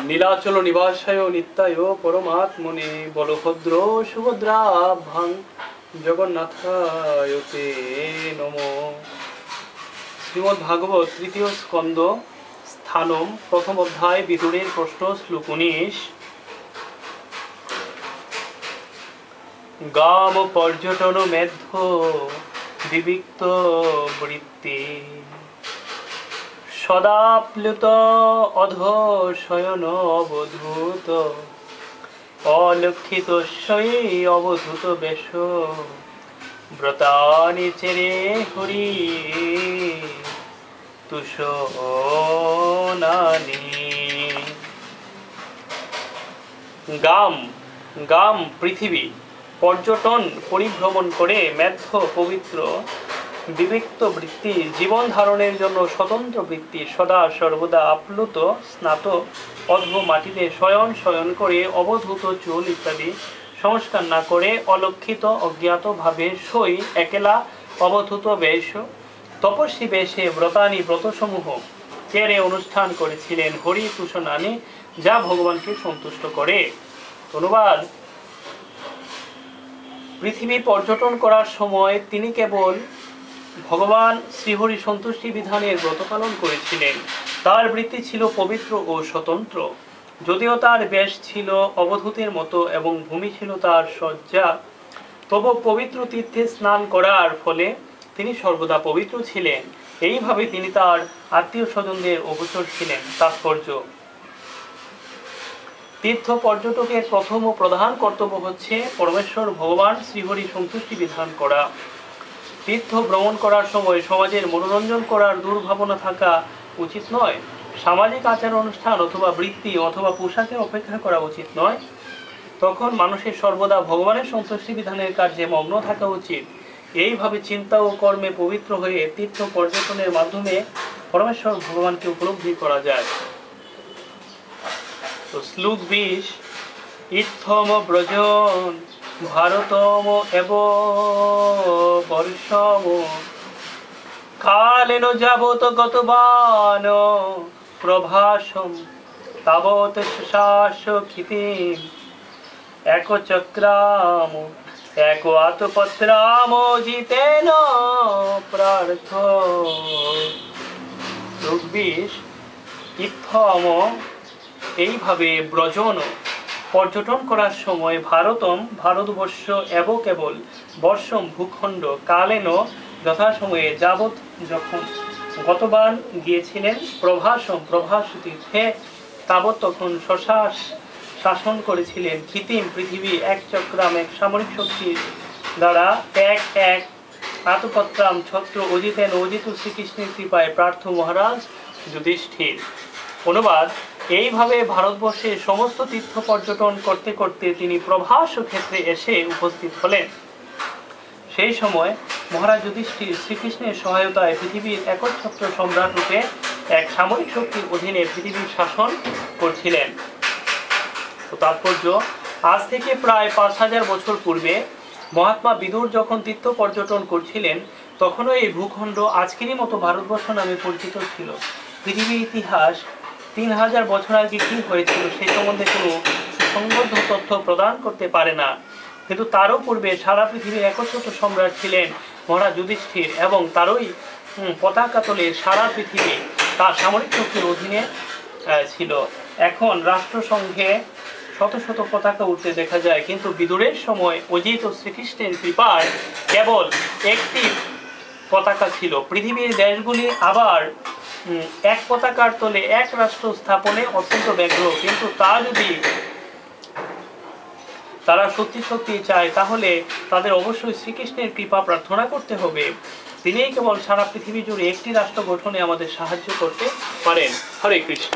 নীলাচল নিবাসায় নিত্যায় পরমাত্মনে বলভদ্র সুভদ্রাভ্যাং জগন্নাথায় তে নমো। শ্রীমদ্ ভাগবত তৃতীয় স্কন্দ স্থানম প্রথম অধ্যায় বিদুরের প্রশ্ন শ্লোক 19। গাম পর্যটন মেধ্য বিবিক্ত বৃত্তি সদাপ্লুত অধশয়ন অবধূত অলক্ষিতস্যৈ অবধূত বেশ ব্রতানি চেরে হরি তুষনানি। গাম গাম পৃথিবী পর্যটন পরিভ্রমণ করে মেধ্য পবিত্র বিবিক্ত বৃত্তি জীবন ধারণের জন্য স্বতন্ত্র বৃত্তি সদা সর্বদা আপ্লুত স্নাত অধ মাটিতে শয়ন শয়ন করে অবধূত চুল ইত্যাদি সংস্কার না করে অলক্ষিত অজ্ঞাত ভাবে সই একেলা অবধূত বেশ তপস্বী বেশে ব্রতানি ব্রতসমূহ চেরে অনুষ্ঠান করেছিলেন হরি তুষনানি, যা ভগবানকে সন্তুষ্ট করে। অনুবাদ: পৃথিবী পর্যটন করার সময় তিনি কেবল ভগবান শ্রীহরি সন্তুষ্টি বিধানের ব্রত পালন করেছিলেন। তার বৃত্তি ছিল পবিত্র ও স্বতন্ত্র, যদিও তার বেশ ছিল অবধূতের মতো এবং ভূমি ছিল তার শয্যা, তবু পবিত্র তীর্থে স্নান করার ফলে তিনি সর্বদা পবিত্র ছিলেন। এইভাবে তিনি তার আত্মীয় স্বজনদের অগোচর ছিলেন। তাৎপর্য: তীর্থ পর্যটকের প্রথম ও প্রধান কর্তব্য হচ্ছে পরমেশ্বর ভগবান শ্রীহরি সন্তুষ্টি বিধান করা। তীর্থ ভ্রমণ করার সময় সমাজের মনোরঞ্জন করার দুর্ভাবনা থাকা উচিত নয়। সামাজিক আচার অনুষ্ঠান অথবা বৃত্তি অথবা পোশাকে অপেক্ষা করা উচিত নয়। তখন মানুষের সর্বদা ভগবানের সন্তুষ্টি বিধানের কার্যে মগ্ন থাকা উচিত। এইভাবে চিন্তা ও কর্মে পবিত্র হয়ে তীর্থ পর্যটনের মাধ্যমে পরমেশ্বর ভগবানকে উপলব্ধি করা যায়। তো শ্লোক 20। ইত্থম ব্রজন ভারতম এব বর্ষম কালেন যাবত গতবান প্রভাসম তাবত শাস ক্ষিতিম একচক্রাম এক আতপত্রাম জিতেন প্রার্থ। শ্লোক 20। ইত্থম এইভাবে ব্রজন পর্যটন করার সময় ভারতম ভারতবর্ষ এব কেবল বর্ষম ভূখণ্ড কালেন যথাসময়ে যাবৎ যখন গতবার গিয়েছিলেন প্রভাসম প্রভাস তীর্থে তাবৎ তখন শশাস শাসন করেছিলেন কৃত্রিম পৃথিবী এক চক্রাম এক সামরিক শক্তির দ্বারা এক এক আতপত্রাম ছত্র অজিতেন অজিত শ্রীকৃষ্ণের কৃপায় প্রার্থ মহারাজ যুধিষ্ঠির। অনুবাদ: এইভাবে ভারতবর্ষের সমস্ত তীর্থ পর্যটন করতে করতে তিনি প্রভাস ক্ষেত্রে এসে উপস্থিত হলেন। সেই সময় মহারাজ যুধিষ্ঠির শ্রীকৃষ্ণের সহায়তায় পৃথিবীর একচ্ছত্র সম্রাট রূপে এক সামরিক শক্তির অধীনে পৃথিবীর শাসন করছিলেন। তো তাৎপর্য: আজ থেকে প্রায় 5000 বছর পূর্বে মহাত্মা বিদুর যখন তীর্থ পর্যটন করছিলেন, তখনও এই ভূখণ্ড আজকেরই মতো ভারতবর্ষ নামে পরিচিত ছিল। পৃথিবীর ইতিহাস 3000 বছর আগে কি হয়েছিল সেই সম্বন্ধে কোনো সংবদ্ধ তথ্য প্রদান করতে পারে না, কিন্তু তারও পূর্বে সারা পৃথিবীর একচ্ছত্র সম্রাট ছিলেন মহারাজ যুধিষ্ঠির এবং তারই পতাকা তলে সারা পৃথিবী তার সামরিক শক্তির অধীনে ছিল। এখন রাষ্ট্রসংঘে শত শত পতাকা উঠতে দেখা যায়, কিন্তু বিদুরের সময় অজিত শ্রীকৃষ্ণের কৃপায় কেবল একটি পতাকা ছিল। পৃথিবীর দেশগুলি আবার এক পতাকার তলে এক রাষ্ট্র স্থাপনে অত্যন্ত ব্যগ্র, কিন্তু তা যদি তারা সত্যি সত্যি চায় তাহলে তাদের অবশ্যই শ্রীকৃষ্ণের কৃপা প্রার্থনা করতে হবে। তিনিই কেবল সারা পৃথিবী জুড়ে একটি রাষ্ট্র গঠনে আমাদের সাহায্য করতে পারেন। হরে কৃষ্ণ।